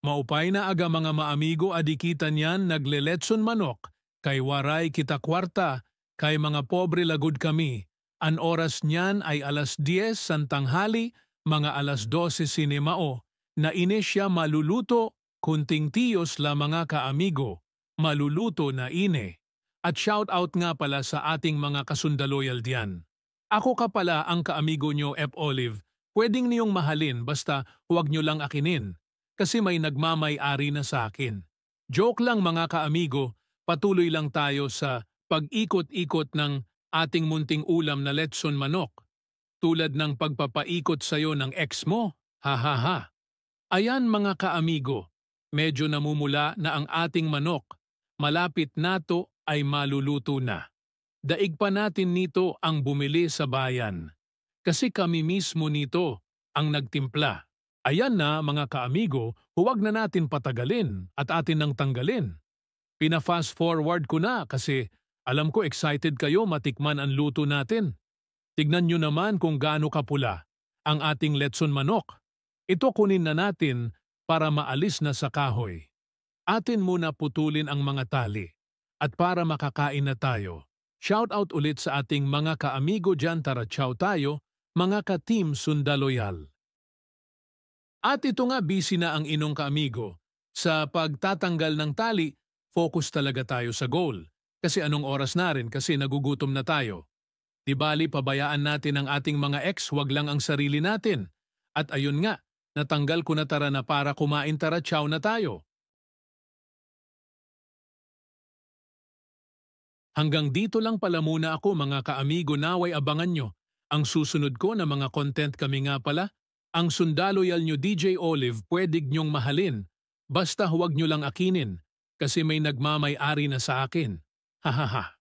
Maupay na aga mga maamigo adikitan yan nagleletson manok, kay waray kita kwarta, kay mga pobre lagod kami. An oras niyan ay alas 10 santanghali, mga alas 12 sinemao, na ine siya maluluto, kunting tiyos la mga kaamigo, maluluto na ine. At shout out nga pala sa ating mga kasundaloyal diyan. Ako ka pala ang kaamigo nyo F. Olive, pwedeng niyong mahalin basta huwag nyo lang akinin. Kasi may nagmamay-ari na sa akin. Joke lang mga kaamigo, patuloy lang tayo sa pag-ikot-ikot ng ating munting ulam na letson manok. Tulad ng pagpapaikot sa'yo ng ex mo, ha ha ha. Ayan mga kaamigo, medyo namumula na ang ating manok. Malapit nato ay maluluto na. Daig pa natin nito ang bumili sa bayan. Kasi kami mismo nito ang nagtimpla. Ayan na mga kaamigo, huwag na natin patagalin at atin nang tanggalin. Pina-fast forward ko na kasi alam ko excited kayo matikman ang luto natin. Tignan nyo naman kung gaano kapula ang ating letson manok. Ito kunin na natin para maalis na sa kahoy. Atin muna putulin ang mga tali. At para makakain na tayo, shout out ulit sa ating mga kaamigo dyan, tara ciao tayo, mga ka-team Sundaloyal. At ito nga busy na ang inong kaamigo. Sa pagtatanggal ng tali, focus talaga tayo sa goal. Kasi anong oras na rin kasi nagugutom na tayo. Di bali pabayaan natin ang ating mga ex, wag lang ang sarili natin. At ayun nga, natanggal ko na tara na para kumain, tara ciao na tayo. Hanggang dito lang pala muna ako mga kaamigo, naway abangan nyo. Ang susunod ko na mga content kami nga pala, ang sundaloyal nyo DJ Olive pwedeng nyong mahalin, basta huwag nyo lang akinin, kasi may nagmamay-ari na sa akin. Hahaha.